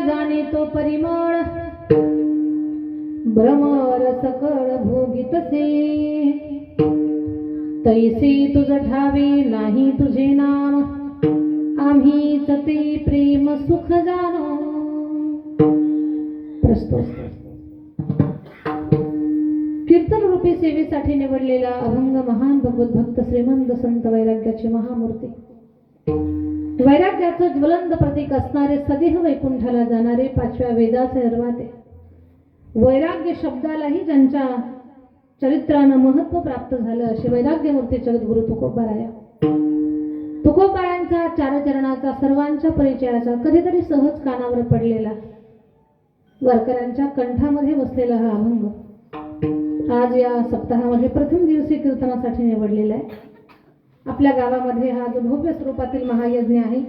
जाणे तो परिमळ भ्रमर सकळ भोगितसे तैसे तुझ ठावे नाही तुझे नाम आम्हीच ते प्रेम सुख जाणो. प्रस्तुत कीर्तन रूपी सेवेसाठी निवडलेला अभंग महान भगवत भक्त श्रीमंत संत वैराग्याची महामूर्ती, वैराग्याचं ज्वलंत प्रतीक असणारे सदेह वैकुंठाला जाणारे पाचव्या वेदाचे निर्माते, वैराग्य शब्दालाही ज्यांच्या चरित्रानं महत्व प्राप्त झालं असे वैराग्यमूर्ती जगद्गुरु तुकोबाराया. तुकोबारायांचा चारचरणाचा सर्वांच्या परिचयाचा कधीतरी सहज कानावर पडलेला वारकऱ्यांच्या कंठामध्ये बसलेला हा अभंग आज या सप्ताहामध्ये प्रथम दिवशी कीर्तनासाठी निवडलेला आहे. आपल्या गावामध्ये हा जो भव्य स्वरूपातील महायज्ञ आहे,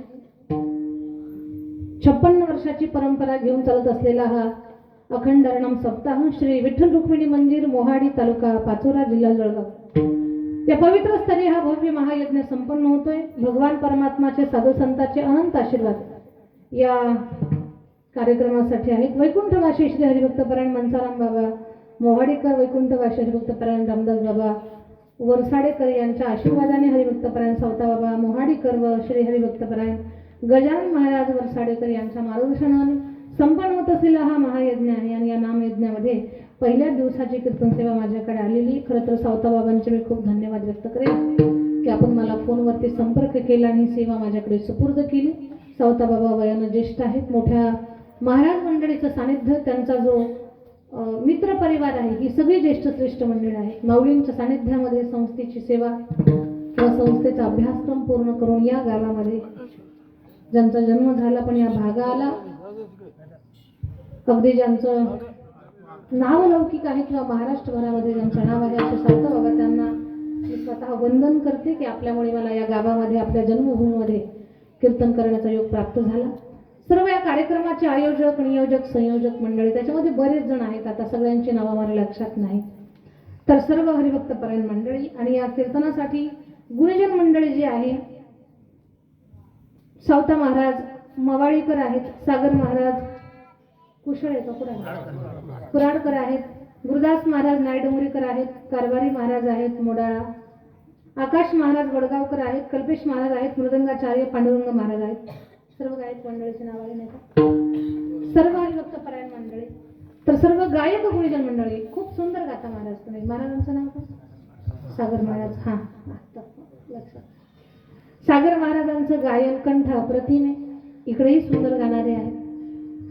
56 वर्षाची परंपरा घेऊन चालत असलेला हा अखंड हरिनाम सप्ताह श्री विठ्ठल रुक्मिणी मंदिर मोहाडी तालुका पाचोरा जिल्हा जळगाव या पवित्र स्थळी हा भव्य महायज्ञ संपन्न होतोय. भगवान परमात्माचे साधू संतांचे अनंत आशीर्वाद या कार्यक्रमासाठी आहेत. वैकुंठवासी श्री हरिभक्तपरायण मनसाराम बाबा मोहाडीकर, वैकुंठवासी हरिभक्तपरायण रामदास बाबा वरसाडेकर यांच्या आशीर्वादाने हरिभक्तपरायण सावता बाबा मोहाडीकर व श्री हरिभक्तपरायण गजानन महाराज वरसाडेकर यांच्या मार्गदर्शनाने संपन्न होत असलेला हा महायज्ञ आहे. आणि या नामयज्ञामध्ये पहिल्या दिवसाची कीर्तन सेवा माझ्याकडे आलेली. खरं तर सावता बाबांचे मी खूप धन्यवाद व्यक्त करेन की आपण मला फोनवरती संपर्क केला आणि सेवा माझ्याकडे सुपूर्द केली. सावता बाबा वयानं ज्येष्ठ आहेत, मोठ्या महाराज मंडळीचं सानिध्य, त्यांचा जो मित्र परिवार आहे ही सगळी ज्येष्ठ श्रेष्ठ मंडळ आहे. माऊलींच्या सानिध्यामध्ये संस्थेची सेवा किंवा संस्थेचा अभ्यासक्रम पूर्ण करून या गावामध्ये ज्यांचा जन्म झाला पण या भागाला अगदी ज्यांचं नाव लौकिक आहे किंवा महाराष्ट्रभरामध्ये ज्यांचं नाव आहे असे सावता बाबा त्यांना मी स्वतः वंदन करते की आपल्यामुळे मला या गावामध्ये आपल्या जन्मभूमीमध्ये कीर्तन करण्याचा योग प्राप्त झाला. सर्व या कार्यक्रमाचे आयोजक, नियोजक, संयोजक मंडळी त्याच्यामध्ये बरेच जण आहेत, आता सगळ्यांची नावं मला लक्षात नाही. तर सर्व हरिभक्तपरायण मंडळी आणि या कीर्तनासाठी गुरुजन मंडळी जी आहे, सावता महाराज मवाळीकर आहेत, सागर महाराज कुशळे कुराडकर आहेत, गुरुदास महाराज नायडोंगरीकर आहेत, कारभारी महाराज आहेत मोडाळा, आकाश महाराज वडगावकर आहेत, कल्पेश महाराज आहेत, मृदंगाचार्य पांडुरंग महाराज आहेत. सर्व गायक मंडळीचे नाव आहे नाही, सर्व हरिभक्तपरायण मंडळी. तर सर्व गायक गुरुजन मंडळी खूप सुंदर गाता महाराज. तुम्ही महाराजांचं नाव काय? सागर महाराज. हा लक्षात. सागर महाराजांचं गायन कंठ अप्रतिम आहे, इकडेही सुंदर गाणारे आहेत.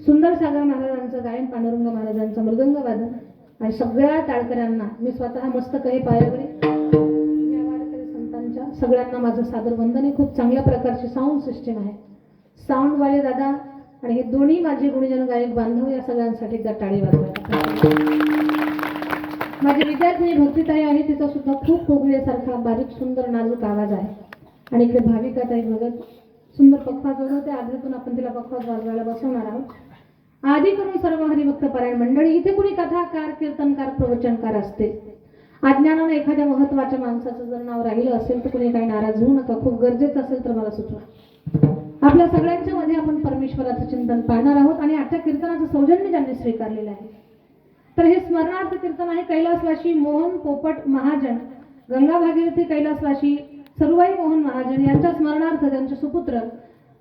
सुंदर सागर महाराजांचं गायन, पांडुरंग महाराजांचं मृदंग वादन आणि सगळ्या टाळकऱ्यांना मी स्वतः मस्तक हे पायावरी या वारकरी संतांच्या सगळ्यांना माझं सादर वंदन आहे. खूप चांगल्या प्रकारची साऊंड सिस्टीम आहे. साऊंडवाले दादा आणि हे दोन्ही माझे गुणीजन गायक बांधव या सगळ्यांसाठी टाळी वाजवा. माझी विद्यार्थी भक्तिताई आहे, तिचा सुद्धा खूप कोगळ्यासारखा बारीक सुंदर नाजूक आवाज आहे. आणि इकडे भाविकाताई भगत सुंदर पखवाज वाजवते. आधीतून आपण तिला पखवाज वाजवायला बसवणार आहोत. आधी करून सर्व हरिभक्तपरायण मंडळी, इथे कुणी कथाकार, कीर्तनकार, प्रवचनकार असते. अज्ञानाने एखाद्या महत्वाच्या माणसाचं जर नाव राहिलं असेल तर कुणी काही नाराज होऊ नका. खूप गरजेचं असेल तर मला सुचवा. आपल्या सगळ्यांच्या मध्ये आपण परमेश्वराचं चिंतन पाहणार आहोत आणि आजच्या कीर्तनाचं सौजन्य ज्यांनी स्वीकारलेलं आहे. तर हे स्मरणार्थ कीर्तन आहे. कैलासवासी मोहन पोपट महाजन, गंगा भागीरथी कैलासवासी सरुबाई मोहन महाजन यांच्या स्मरणार्थ त्यांचे सुपुत्र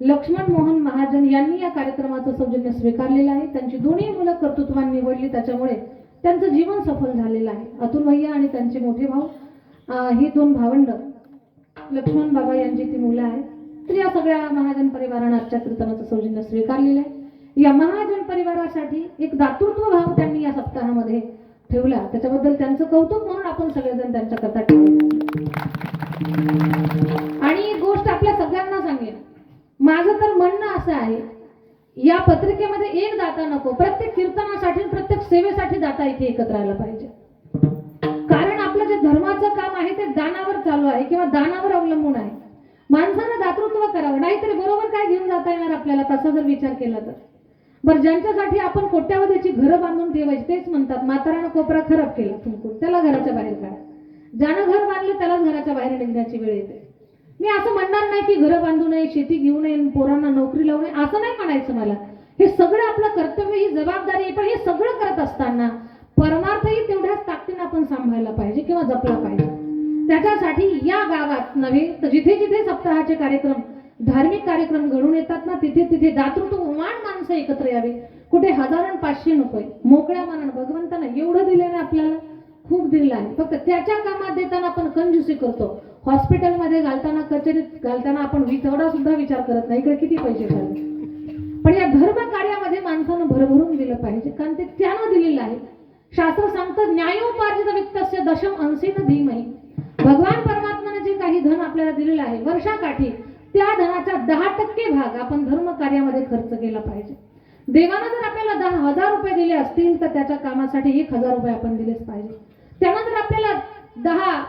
लक्ष्मण मोहन महाजन यांनी या कार्यक्रमाचं सौजन्य स्वीकारलेलं आहे. त्यांची दोन्ही मुलं कर्तृत्वान निवडली, त्याच्यामुळे त्यांचं जीवन सफल झालेलं आहे. अतुल भैया आणि त्यांचे मोठे भाऊ ही दोन भावंड लक्ष्मण बाबा यांची ती मुलं आहेत. तर या सगळ्या महाजन परिवारानं आजच्या कीर्तनाचं सौजन्य स्वीकारलेलं आहे. या महाजन परिवारासाठी एक दातृत्व भाव त्यांनी या सप्ताहामध्ये ठेवला, त्याच्याबद्दल त्यांचं कौतुक म्हणून आपण सगळेजण त्यांच्या कथा आणि एक गोष्ट आपल्या सगळ्यांना सांगेन, माझं तर म्हणणं असं आहे, या पत्रिकेमध्ये एक दाता नको, प्रत्येक कीर्तनासाठी प्रत्येक सेवेसाठी दाता इथे एकत्र राहायला पाहिजे. कारण आपलं जे धर्माचं काम आहे ते दानावर चालू आहे किंवा दानावर अवलंबून आहे. माणसानं दातृत्व करावं, नाहीतरी बरोबर काय घेऊन जाता येणार आपल्याला तसा जर विचार केला तर. बरं, ज्यांच्यासाठी आपण कोट्यावधीची घरं बांधून ठेवायची, तेच म्हणतात म्हातारानं कोपरा खराब केला तुमकून, त्याला घराच्या बाहेर काढा. ज्यानं घर बांधले त्यालाच घराच्या बाहेर निघण्याची वेळ येते. मी असं म्हणणार नाही की घरं बांधू नये, शेती घेऊ नये, पोरांना नोकरी लावू नये, असं नाही म्हणायचं मला. हे सगळं आपलं कर्तव्य, ही जबाबदारी आहे. पण हे सगळं करत असताना परमार्थही तेवढ्याच ताकदीने आपण सांभाळला पाहिजे किंवा जपला पाहिजे. त्याच्यासाठी या गावात नव्हे तर जिथे जिथे सप्ताहाचे कार्यक्रम, धार्मिक कार्यक्रम घडून येतात ना, तिथे तिथे दातृत्ववान माणसं एकत्र यावे. कुठे 1000 आणि 500 नको, मोकळ्या मनानं. भगवंतानं एवढं दिलेलं आपल्याला, खूप दिलेलं आहे. फक्त त्याच्या कामात देताना आपण कंजूसी करतो. हॉस्पिटलमध्ये घालताना, कचेरीत घालताना आपण थोडा सुद्धा विचार करत नाही इकडे किती पैसे झाले. पण या धर्म कार्यामध्ये माणसानं भरभरून दिलं पाहिजे, कारण ते त्यानं दिलेलं आहे. शास्त्र सांगतं न्यायोपार्जित वित्तस्य दशम अंशेन धीमहि. भगवान परमात्म्याने जे काही धन आपल्याला दिलेलं आहे वर्षाकाठी, त्या धनाचा 10% भाग आपण धर्म कार्यामध्ये खर्च केला पाहिजे. देवानं जर आपल्याला 10,000 रुपये दिले असतील तर त्याच्या कामासाठी 1,000 रुपये आपण दिलेच पाहिजे. त्यानं जर आपल्याला 10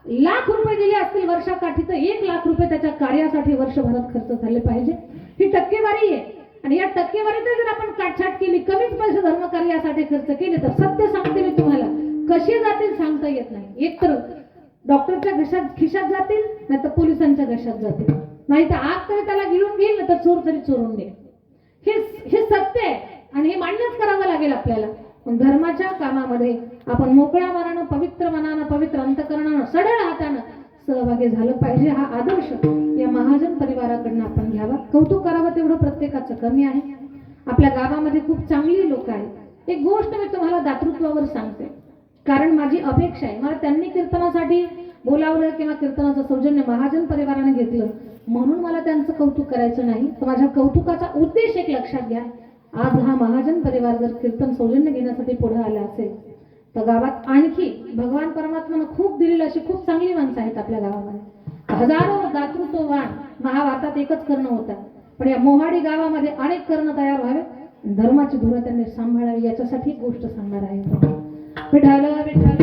लाख रुपये दिले असतील वर्षाकाठी तर 1 लाख रुपये त्याच्या कार्यासाठी वर्षभरात खर्च झाले पाहिजे. ही टक्केवारी आहे. आणि या टक्केवारीत जर आपण काटछाट केली, कमीच पैसे धर्म कार्यासाठी खर्च केले तर सत्य सांगते मी तुम्हाला, कशी जातील सांगता येत नाही. एक तर डॉक्टरच्या खिशात जातील, नाही तर पोलिसांच्या घशात जातील, नाही तर आग तरी त्याला गिळून घेईल, तर चोर तरी चोरून घेईल. हे सत्य आहे आणि हे मान्यच करावं लागेल आपल्याला. पण धर्माच्या कामामध्ये आपण मोकळ्या मनानं, पवित्र मनानं, पवित्र अंतकरणानं, सढळ हातानं सहभागी झालं पाहिजे. हा आदर्श या महाजन परिवाराकडनं आपण घ्यावा. कौतुक करावं तेवढं प्रत्येकाचं कमी आहे. आपल्या गावामध्ये खूप चांगली लोक आहेत. एक गोष्ट मी तुम्हाला दातृत्वावर सांगते, कारण माझी अपेक्षा आहे. मला त्यांनी कीर्तनासाठी बोलावलं किंवा कीर्तनाचं सौजन्य महाजन परिवाराने घेतलं म्हणून मला त्यांचं कौतुक करायचं नाही. तर माझ्या कौतुकाचा उद्देश एक लक्षात घ्या. आज हा महाजन परिवार जर कीर्तन सौजन्य घेण्यासाठी पुढे आला असेल तर गावात आणखी भगवान परमात्म्यानं खूप दिलेली अशी खूप चांगली माणसं आहेत आपल्या गावामध्ये. हजारो दातृत्ववान महाभारतात एकच करणं होतं, पण या मोहाडी गावामध्ये अनेक करणं तयार व्हावे. धर्माची धुरा त्यांनी सांभाळावी याच्यासाठी गोष्ट सांगणार आहे. विठाल विठाल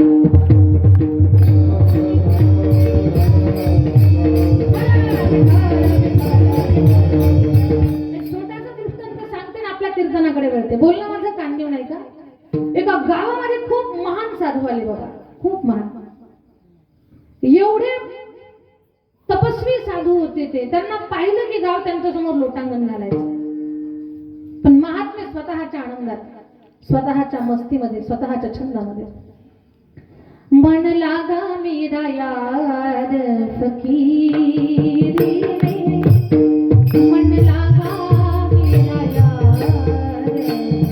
छोटासा दृष्टांत सांगते ना आपल्या कीर्तनाकडे वळते. बोलणं माझं कान देऊ नाही का. एका गावामध्ये खूप महान साधू आले बाबा, खूप महान. एवढे तपस्वी साधू होते ते. त्यांना पाहिलं की गाव त्यांच्या समोर लोटांगण घालायचं. पण महात्मे स्वतःच्या आनंदात, स्वतःच्या मस्तीमध्ये, स्वतःच्या छंदामध्ये. मन लागा मेरा यार फकीरी में, मन लागा मेरा यार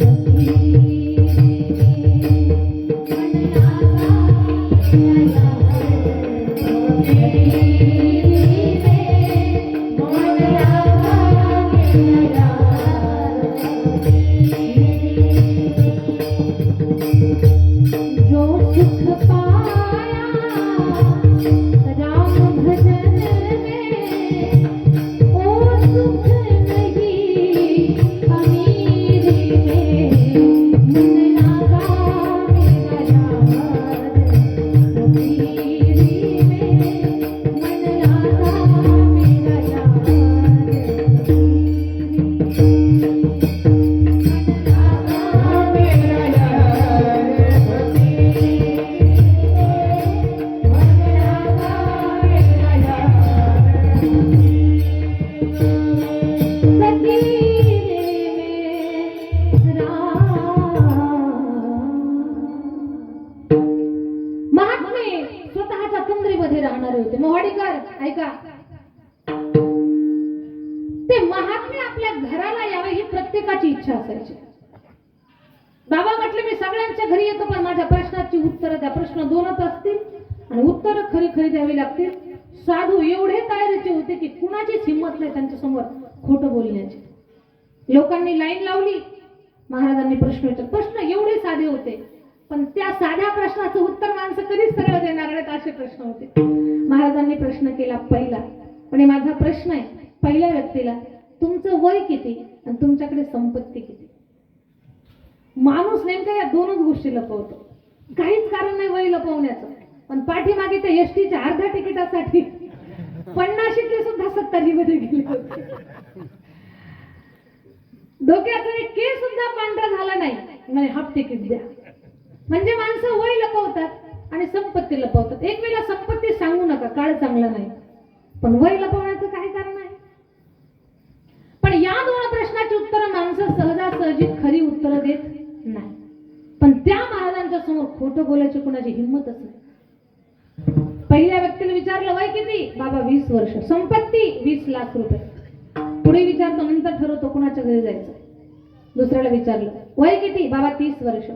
फकीरी में, मन लागा मेरा यार फकीरी में, मन लागा मेरा यार फकीरी में। जो सुख पाया राम भजन में, ओ सुख नहीं अमीरी में, मन लागा मेरा यार फकीरी में, मन लागा मेरा यार फकीरी राहणारे होते मोहाडीकर. ऐका, ते महात्मे आपल्या घराला यावे ही प्रत्येकाची इच्छा असायची. बाबा म्हटले मी सगळ्यांच्या घरी येतो पण माझ्या प्रश्नाची उत्तरं द्या. प्रश्न 2च असतील आणि उत्तरं खरी खरी द्यावी लागतील. साधू एवढे तयारीचे होते की कुणाचीच हिंमत नाही त्यांच्या समोर खोटं बोलण्याची. लोकांनी लाईन लावली, महाराजांनी प्रश्न विचारले. प्रश्न एवढे साधे होते पण त्या साध्या प्रश्नाचं उत्तर माणसं कधीच सरळ देणार नाहीत असे प्रश्न होते. महाराजांनी प्रश्न केला पहिला, आणि माझा प्रश्न आहे पहिल्या व्यक्तीला, तुमचं वय किती आणि तुमच्याकडे संपत्ती किती? माणूस नेमका या 2च गोष्टी लपवतो. काहीच कारण नाही वय लपवण्याचं, पण पाठीमागे त्या एसटीच्या अर्ध्या तिकिटासाठी 50चे सुद्धा 70 मध्ये गेले होते. डोक्याचा एक केस सुद्धा पांढरा झाला नाही म्हणजे हाफ तिकीट द्या. म्हणजे माणसं वय लपवतात आणि संपत्ती लपवतात. एक वेळा संपत्ती सांगू नका, काळ चांगला नाही, पण वय लपवण्याचं काही कारण नाही. पण या दोन प्रश्नाची उत्तरं माणसं सहजासहजी खरी उत्तरं देत नाही. पण त्या महाराजांच्या समोर खोटं बोलायची कुणाची हिंमतच नाही. पहिल्या व्यक्तीला विचारलं वय किती? बाबा 20 वर्ष. संपत्ती 20 लाख रुपये. पुढे विचारतो, नंतर ठरवतो कुणाच्या घरी जायचं. दुसऱ्याला विचारलं वय किती? बाबा 30 वर्ष.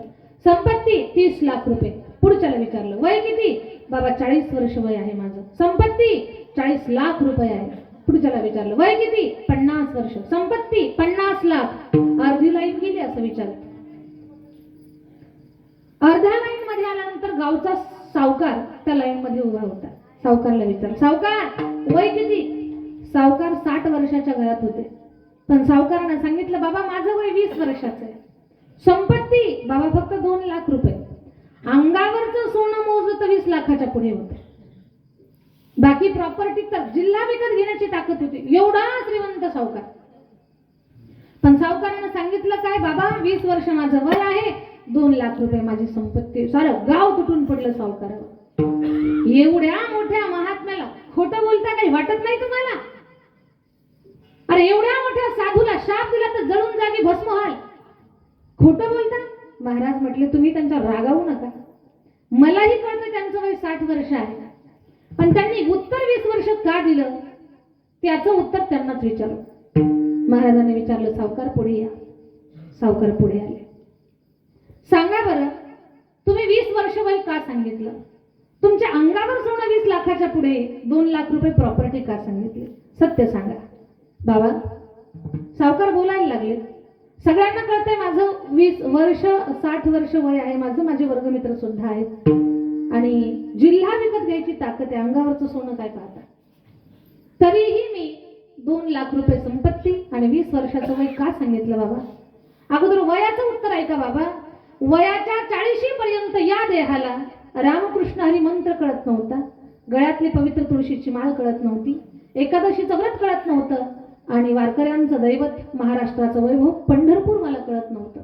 संपत्ती 30 लाख रुपये. पुढच्याला विचारलं वय किती? बाबा 40 वर्ष वय आहे माझं. संपत्ती 40 लाख रुपये आहे. पुढच्याला विचारलं वय किती? 50 वर्ष. संपत्ती 50 लाख. अर्धी लाईन गेली असं विचारलं. अर्ध्या लाईन मध्ये आल्यानंतर गावचा सावकार त्या लाईन मध्ये उभा होता. सावकारला विचारलं सावकार वय किती? सावकार 60 वर्षाच्या घरात होते. पण सावकारानं सांगितलं बाबा माझं वय 20 वर्षाचं आहे. संपत्ती बाबा फक्त 2 लाख रुपये. अंगावरचं सोनं मोजलं तर 20 लाखाच्या पुढे होतं. बाकी प्रॉपर्टी तर जिल्हा विकत घेण्याची ताकद होती. एवढा श्रीमंत सावकार. पण सावकारानं सांगितलं काय बाबा 20 वर्ष माझं वय आहे, 2 लाख रुपये माझी संपत्ती. सारं गाव तुटून पडलं सावकारावर. एवढ्या मोठ्या महात्म्याला खोटं बोलता काही वाटत नाही तुम्हाला? अरे एवढ्या मोठ्या साधूला शाप दिला तर जळून जागी भस्म व्हाल. खोटं बोलता? महाराज म्हटले तुम्ही त्यांच्या रागावू नका. मलाही कळतं त्यांचं वय 60 वर्ष आहे. पण त्यांनी उत्तर 20 वर्ष का दिलं त्याचं उत्तर त्यांनाच विचारलं. महाराजांनी विचारलं सावकार पुढे या. सावकार पुढे आले. सांगा बरं तुम्ही 20 वर्ष वय का सांगितलं? तुमच्या अंगावर सोनं 20 लाखाच्या पुढे 2 लाख रुपये प्रॉपर्टी का सांगितली? सत्य सांगा. बाबा सावकार बोलायला लागले. सगळ्यांना कळतंय माझं 20 वर्ष 60 वर्ष वय आहे माझं. माझे वर्गमित्र सुद्धा आहेत आणि जिल्हा विकत घ्यायची ताकद आहे. अंगावरचं सोनं काय पाहता. तरीही मी 2 लाख रुपये संपत्ती आणि 20 वर्षाचं वय का सांगितलं बाबा? अगोदर वयाचं उत्तर ऐका बाबा. वयाच्या 40 पर्यंत या देहाला रामकृष्ण हरी मंत्र कळत नव्हता. गळ्यातली पवित्र तुळशीची माळ कळत नव्हती. एकादशीचं व्रत कळत नव्हतं. आणि वारकऱ्यांचं दैवत महाराष्ट्राचं वैभव पंढरपूर मला कळत नव्हतं.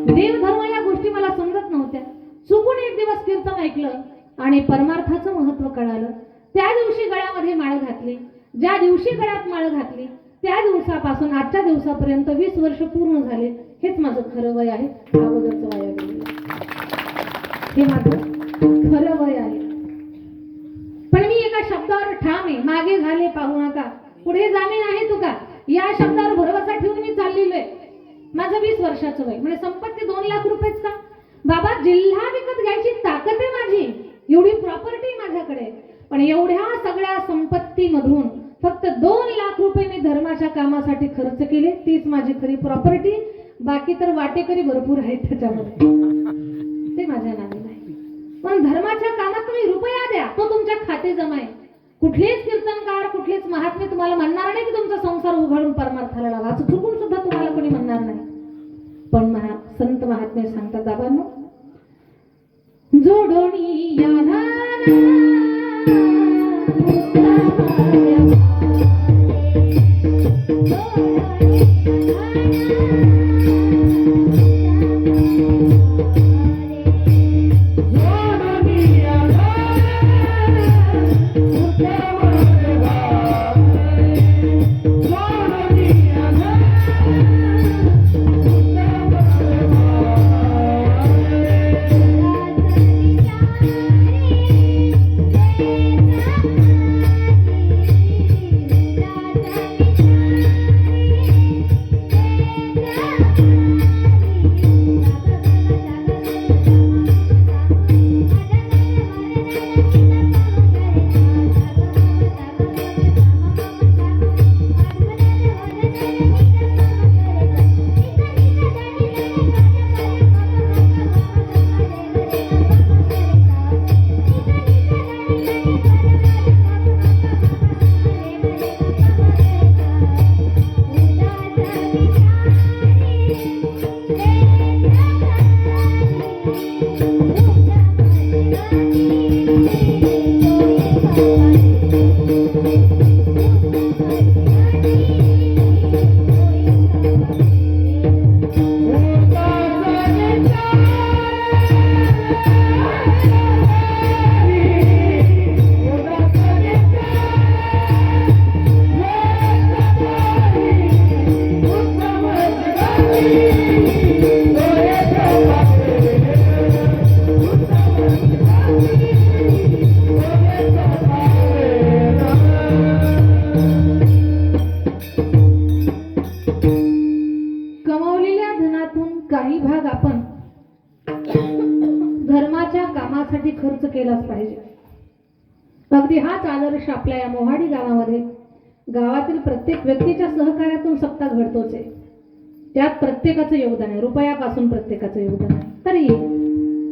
देवधर्म या गोष्टी मला समजत नव्हत्या. चुकून एक दिवस कीर्तन ऐकलं आणि परमार्थाचं महत्व कळालं. त्या दिवशी गळ्यामध्ये माळ घातली. ज्या दिवशी गळ्यात माळ घातली त्या दिवसापासून आजच्या दिवसापर्यंत 20 वर्ष पूर्ण झाले. हेच माझं खरं वय आहे. अगोदरचं वय आहे हे माझं खरं वय आहे. पण मी एका शब्दावर ठाम आहे. मागे झाले पाहू नका, पुढे जाणे नाही तुका. या शब्दावर भरवसा ठेवून मी चाललेलो आहे. माझं 20 वर्षाचं वय म्हणजे संपत्ती 2 लाख रुपयेच का? बाबा जिल्हा विकत घ्यायची ताकद आहे माझी. एवढी प्रॉपर्टी माझ्याकडे. पण एवढ्या सगळ्या संपत्तीमधून फक्त 2 लाख रुपये मी धर्माच्या कामासाठी खर्च केले. तीच माझी खरी प्रॉपर्टी. बाकी तर वाटेकरी भरपूर आहेत त्याच्यामध्ये, ते माझ्या नादी नाही. पण धर्माच्या कामात तुम्ही रुपया द्या, तो तुमच्या खाते जमा आहे. कुठलेच कीर्तनकार कुठलेच महात्मे तुम्हाला म्हणणार नाही की तुमचा संसार उघडून परमार्थाला लावा. असं चुकून सुद्धा तुम्हाला कोणी म्हणणार नाही. पण संत महात्मे सांगतात बाबांनो जोडोनी याना काही भाग आपण धर्माच्या कामासाठी खर्च केलाच पाहिजे. अगदी हाच आदर्श आपल्या या मोहाडी गावामध्ये गावातील प्रत्येक व्यक्तीच्या सहकार्यातून सत्ता घडतोच आहे. त्यात प्रत्येकाचं योगदान आहे, रुपयापासून प्रत्येकाचं योगदान आहे. तरी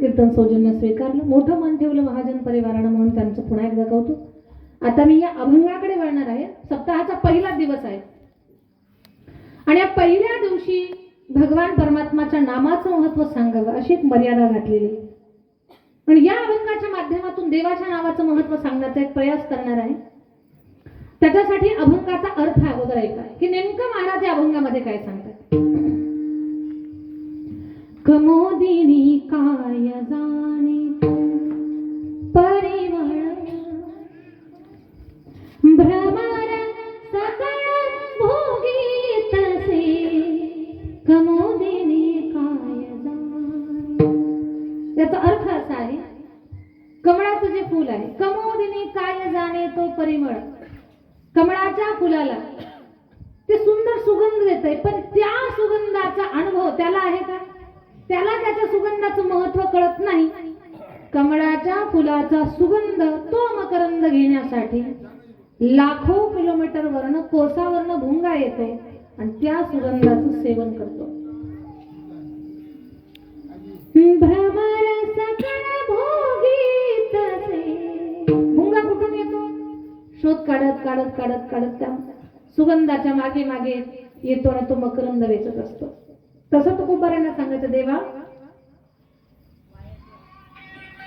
कीर्तन सौजन्य स्वीकारलं, मोठं मन ठेवलं महाजन परिवारानं, म्हणून त्यांचं पुन्हा एकदा कौतुक. आता मी या अभंगाकडे वळणार आहे. सप्ताहाचा पहिला दिवस आहे आणि या पहिल्या दिवशी भगवान परमात्माच्या नामाचं महत्त्व सांगावं अशी एक मर्यादा घातलेली. पण या अभंगाच्या माध्यमातून देवाच्या नावाचं महत्त्व सांगण्याचा एक प्रयास करणार आहे. त्याच्यासाठी अभंगाचा अर्थ अगोदर ऐका की नेमकं महाराज या अभंगामध्ये काय सांगतात. कमोदिनी काय जाणे परिमळ भ्रमर सकळ भोगी तसे कमोदिनी काय जाणे. याचा अर्थ असा आहे, कमळाचं जे फूल आहे, कमोदिनी काय जाणे तो परिमळ. कमळाच्या फुलाला ते सुंदर सुगंध देतंय, पण त्या सुगंधाचा अनुभव त्याला आहे का? त्याला त्याच्या सुगंधाचं महत्व कळत नाही. कमळाच्या फुलाचा सुगंध तो मकरंद घेण्यासाठी लाखो किलोमीटर वरनं कोसावरनं भुंगा येतो आणि त्या सुगंधाचं सेवन करतो. भ्रमर सकळ भोगी तसे. भुंगा कुठून येतो? शोध काढत काढत काढत काढत त्या सुगंधाच्या मागे मागे येतो आणि तो मकरंद वेचत असतो. तसं तुकोबारांना सांगायचं, देवा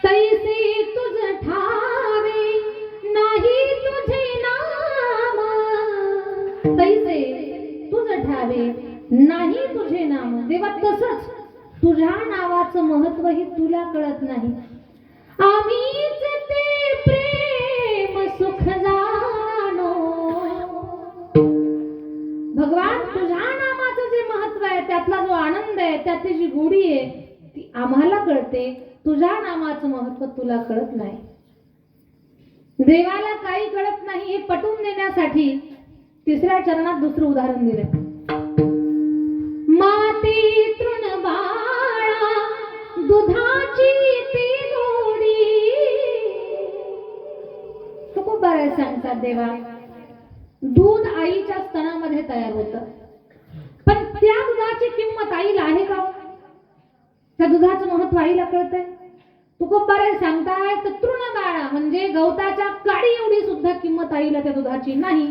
तैसे तुझ ठावे नाही तुझे नाम, तैसे तुझ ठावे नाही तुझे नाम. देवा तसंच तुझ्या नावाचं महत्व ही तुला कळत नाही. आम्हीच ते प्रेम सुख जाणो. भगवान तुझ्या नामाचं जे महत्व आहे, त्यातला जो आनंद आहे, त्यातली जी गोडी आहे ती आम्हाला कळते. तुझ्या नामाचं महत्व तुला कळत नाही. देवाला काही कळत नाही हे पटवून देण्यासाठी तिसऱ्या चरणात दुसरं उदाहरण दिलं. माती तृण बाळा दुधाची ती गोडी. तो खूप बरं सांगतात देवा, दूध आईच्या स्तनामध्ये तयार होतं, पण त्या दुधाची किंमत आईला आहे का? त्या दुधाचं महत्व आईला कळतंय? तुकोबाराय सांगताय तर तृणबाळा म्हणजे गवताच्या काडी एवढी सुद्धा किंमत आईला त्या दुधाची नाही.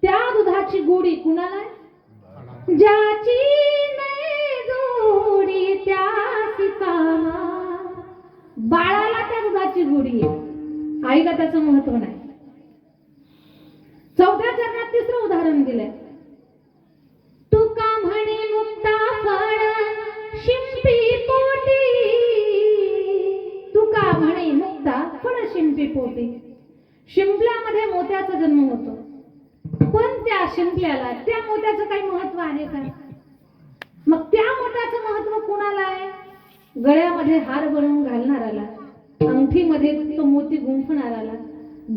त्या दुधाची गोडी कुणाला? ज्याची नाही जोडी त्याची कामा. बाळाला त्या दुधाची गोडी आहे, आईला त्याचं महत्व नाही. चौथ्या चरणात तिसरं उदाहरण दिलंय. तुका म्हणे मुक्ता फळ शिंपी पोटी. तुका म्हणे मुक्ता फळ शिंपी पोटी. शिंपल्यामध्ये मोत्याचा जन्म होतो, पण त्या शिंपल्याला त्या मोत्याचं काही महत्व आहे का? मग त्या मोत्याचं महत्व कुणाला आहे? गळ्यामध्ये हार बनवून घालणाराला, अंगठीमध्ये तो मोती गुंफणाराला,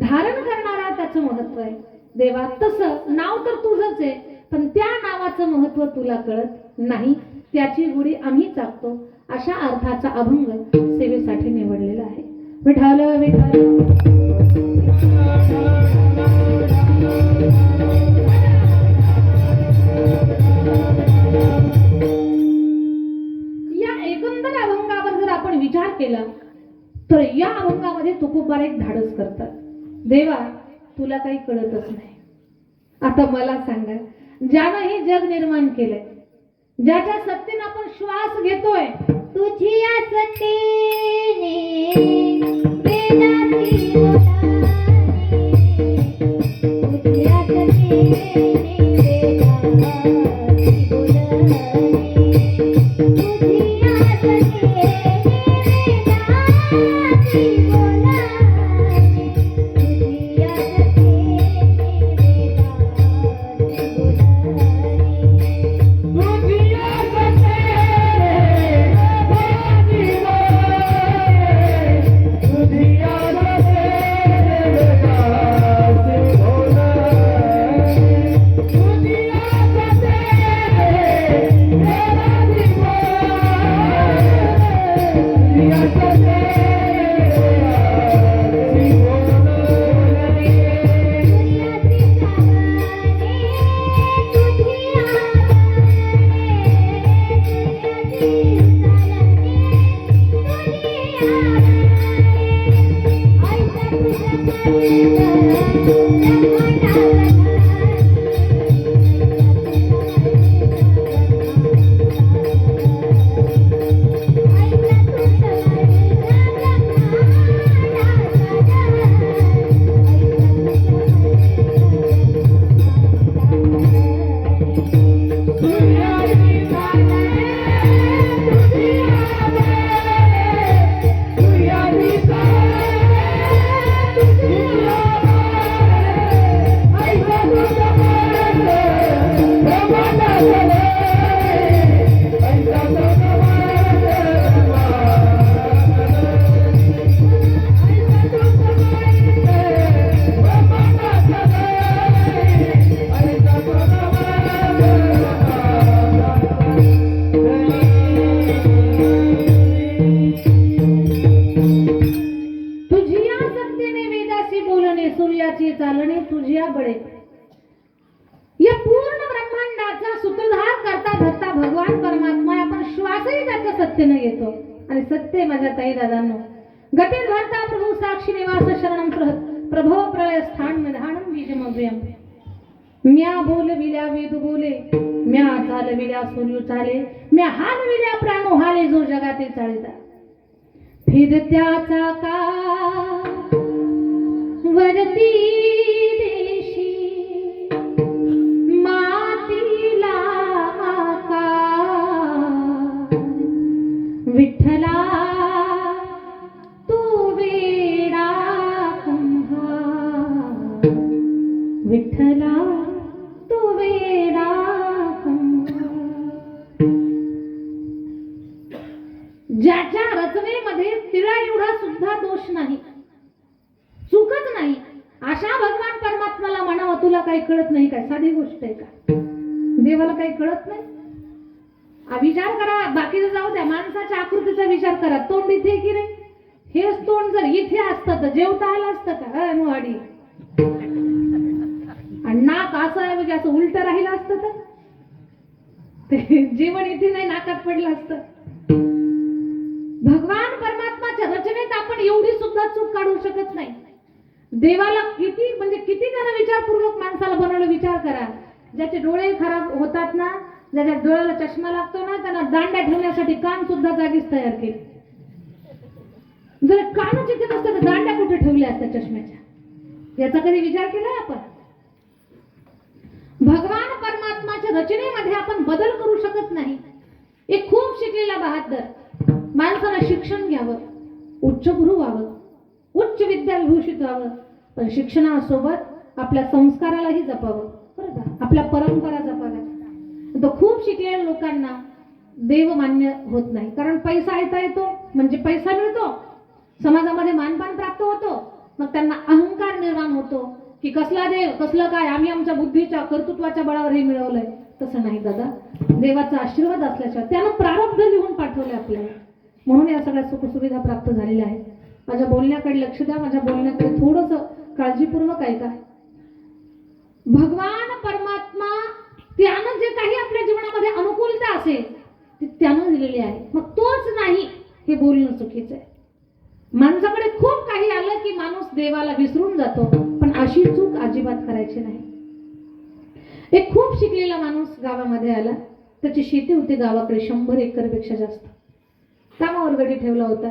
धारण करणारा त्याचं महत्व आहे. देवा तसं नाव तर तुझंच आहे, पण त्या नावाचं महत्व तुला कळत नाही. त्याची गुढी आम्ही चाकतो. अशा अर्थाचा अभंग सेवेसाठी निवडलेला आहे. विठाल विठाल. या एकंदर अभंगावर जर आपण विचार केला तर या अभंगामध्ये तुकोबार एक धाडस करतात. देवा तुला काही कळतच नाही. आता मला सांगा, ज्यानं हे जग निर्माण केलंय, ज्याच्या सत्तेने आपण श्वास घेतोय, तुझी सत्तेने वेदाची बोलाने, तुझ्या सत्तेने वेदाची बोलाने, तुझ्या सत्तेने वेदाची बोलाने, तुझ्या सत्तेने वेदाची बोलाने. सत्यनं येतो आणि सत्य माझ्या ताई दादांनो गतीत भारता प्रभू साक्षी निवास शरणम प्रभो प्रलय स्थान निधानम बीजमव्यम म्या बोलविल्या वेद बोले म्या चालविल्या सूर्य चाले म्या हालविल्या प्राणो हाले जो जगाते चालिता फिरत्याचा का वरती देशी मातीला आका विठ्ठला तू वेडा कुंभा विठ्ठला तू वेडा कुंभा ज्याच्या रचनेमध्ये तिळा एवढा सुद्धा दोष नाही चूकच नाही अशा भगवान परमात्म्याला म्हणावं तुला काही कळत नाही काय साधी गोष्ट आहे का देवाला काही कळत नाही विचार करा बाकीचं जाऊ द्या माणसाच्या आकृतीचा विचार करा तोंड इथे की नाही हेच तोंड जर इथे असतं तर जेवता आलं असतं का मोहाडी आणि नाक असं आहे म्हणजे असं उलट राहिलं असतं तर ते जीवन इथे नाही नाकात पडलं असतं भगवान परमात्माच्या रचनेत आपण एवढी सुद्धा चूक काढू शकत नाही देवाला किती म्हणजे किती जण विचारपूर्वक माणसाला बनवलं विचार करा ज्याचे डोळे खराब होतात ना ज्याच्या डोळ्याला चष्मा लागतो ना त्यांना दांड्या ठेवण्यासाठी कान सुद्धा जागीच तयार केले जर कानच इथे नसतं तर दांड्या कुठे ठेवल्या असत्या चष्म्याच्या याचा कधी विचार केलाय आपण भगवान परमात्माच्या रचनेमध्ये आपण बदल करू शकत नाही एक खूप शिकलेला बहादर माणसाला शिक्षण घ्यावं उच्च गुरु व्हावं उच्च विद्या विभूषित व्हावं पण शिक्षणासोबत आपल्या संस्कारालाही जपावं बरं का आपल्या परंपरा जपाव्या तर खूप शिकलेल्या लोकांना देव मान्य होत नाही कारण पैसा येतो म्हणजे पैसा मिळतो समाजामध्ये मानपान प्राप्त होतो मग त्यांना अहंकार निर्माण होतो की कसला देव कसलं काय आम्ही आमच्या बुद्धीच्या कर्तृत्वाच्या बळावर हे मिळवलंय तसं नाही दादा देवाचा आशीर्वाद असल्याशिवाय त्यानं प्रारब्ध लिहून पाठवले आपल्याला म्हणून या सगळ्या सुखसुविधा प्राप्त झालेल्या आहेत माझ्या बोलण्याकडे लक्ष द्या माझ्या बोलण्याकडे थोडंसं काळजीपूर्वक ऐका भगवान परमात्मा त्यानं जे काही आपल्या जीवनामध्ये अनुकूलता असेल ती त्यानं दिलेली आहे मग तोच नाही हे बोलणं चुकीचं आहे माणसाकडे खूप काही आलं की माणूस देवाला विसरून जातो पण अशी चूक अजिबात करायची नाही एक खूप शिकलेला माणूस गावामध्ये आला त्याची शेती होती गावाकडे 100 एकरपेक्षा जास्त कामावर गडी ठेवला होता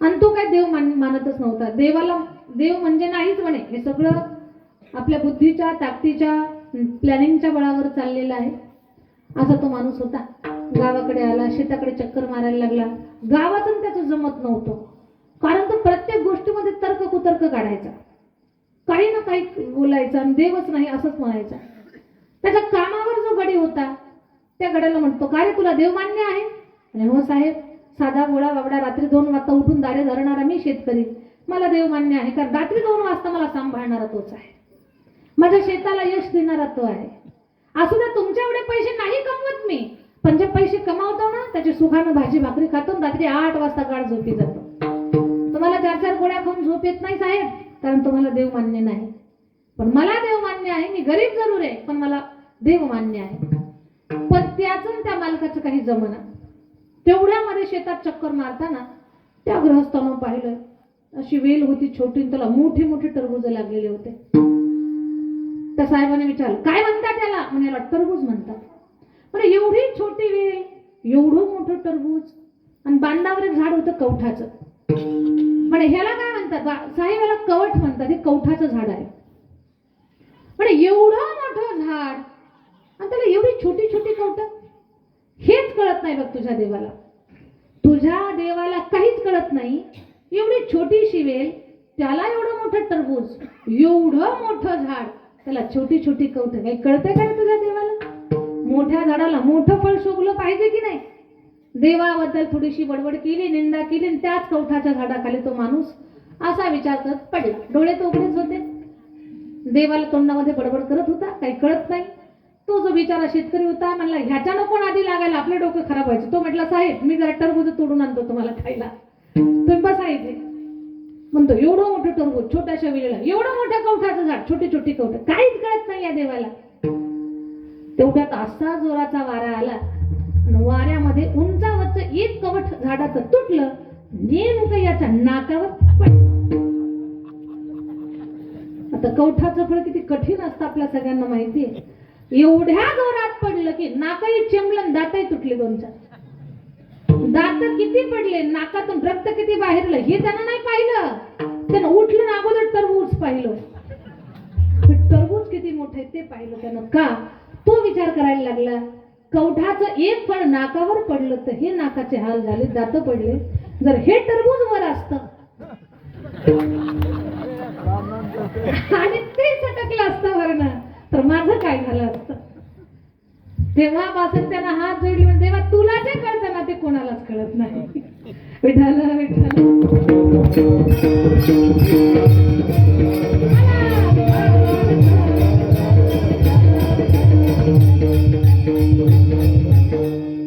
आणि तो काय देव मानतच नव्हता देवाला देव म्हणजे नाहीच म्हणे हे सगळं आपल्या बुद्धीच्या ताकदीच्या प्लॅनिंगच्या बळावर चाललेलं आहे असा तो माणूस होता गावाकडे आला शेताकडे चक्कर मारायला लागला गावातून त्याचं जमत नव्हतं कारण तो प्रत्येक गोष्टीमध्ये तर्क कुतर्क काढायचा काही ना काही बोलायचा आणि देवच नाही असंच म्हणायचा त्याच्या कामावर जो गडी होता त्या गड्याला म्हणतो का रे तुला देव मान्य आहे आणि हो साहेब साधा गोळा बाबडा रात्री 2 वाजता उठून दारे धरणारा मी शेतकरी मला देव मान्य आहे कारण रात्री 2 वाजता मला सांभाळणारा तोच आहे माझ्या शेताला यश देणारा तो आहे असू द्या तुमच्या एवढे पैसे नाही कमवत मी पण जे पैसे कमावतो ना त्याची सुखानं भाजी भाकरी खातो रात्री 8 वाजता गाढ झोपी जातो तुम्हाला 4-4 गोळ्या खाऊन झोप येत नाही साहेब कारण तुम्हाला देव मान्य नाही पण मला देव मान्य आहे मी गरीब जरूर आहे पण मला देव मान्य आहे पण त्याचं त्या मालकाचं काही जमना तेवढ्यामध्ये शेतात चक्कर मारताना त्या गृहस्थानं पाहिलं अशी वेल होती छोटी त्याला मोठे मोठे टरबूज लागलेले होते त्या साहेबांनी विचारलं काय म्हणतात त्याला म्हणाला टरबूज म्हणतात म्हणजे एवढी छोटी वेल एवढं मोठं टरबूज आणि बांधावर एक झाड होतं कवठाचं म्हणजे ह्याला काय म्हणतात साहेब याला कवठ म्हणतात हे कवठाचं झाड आहे म्हणजे एवढं मोठं झाड आणि त्याला एवढी छोटी छोटी कवठ हेच कळत नाही बघ तुझ्या देवाला काहीच कळत नाही एवढी छोटीशी वेल त्याला एवढं मोठं टरबूज एवढं मोठं झाड त्याला छोटी छोटी कवठ काही कळतंय का तुझ्या देवाला मोठ्या झाडाला मोठं फळ शोभलं पाहिजे की नाही देवाबद्दल थोडीशी बडबड केली निंदा केली आणि त्याच कवठाच्या झाडाखाली तो माणूस असा विचार करत पडला डोळे तो उघडेच होते देवाला तोंडामध्ये बडबड करत होता काही कळत नाही तो जो बिचारा शेतकरी होता म्हणला ह्याच्यानं कोण आधी लागायला आपले डोकं खराब व्हायचे तो म्हटला साहेब मी जरा टरबूज तोडून आणतो तुम्हाला खायला तुम्ही बसायचे म्हणतो एवढं मोठं टरबूज छोट्याशा वेळेला एवढं मोठ्या कवठाचं झाड छोटी छोटी कवठ काहीच कळत नाही या देवाला तेवढ्यात असा जोराचा वारा आला आणि वाऱ्यामध्ये उंच झाडाचं तुटलं नेमकं याच्या नाकावर पडलं. आता कवठाचं फळ किती कठीण असतं आपल्या सगळ्यांना माहिती आहे. एवढ्या जोरात पडलं की नाकही चिमलं, दातही तुटले 2-4. दात किती पडले, नाकातून रक्त किती बाहेरलं हे त्यानं नाही पाहिलं. त्यानं उठलं ना अगोदर टरबूज पाहिलं. टरबूज किती मोठं आहे ते पाहिलं त्यानं. का? तो विचार करायला लागला कवठाचं एक फळ नाकावर पडलं तर हे नाकाचे हाल झाले, दात पडले. जर हे टरबूज वर असतं आणि ते सटकलं असतं वरनं तर माझं काय झालं असतं. तेव्हापासून त्यांना हात जोडले म्हणजे देवा तुला जे कळतं ना ते कोणालाच कळत नाही. विठ्ठल विठ्ठल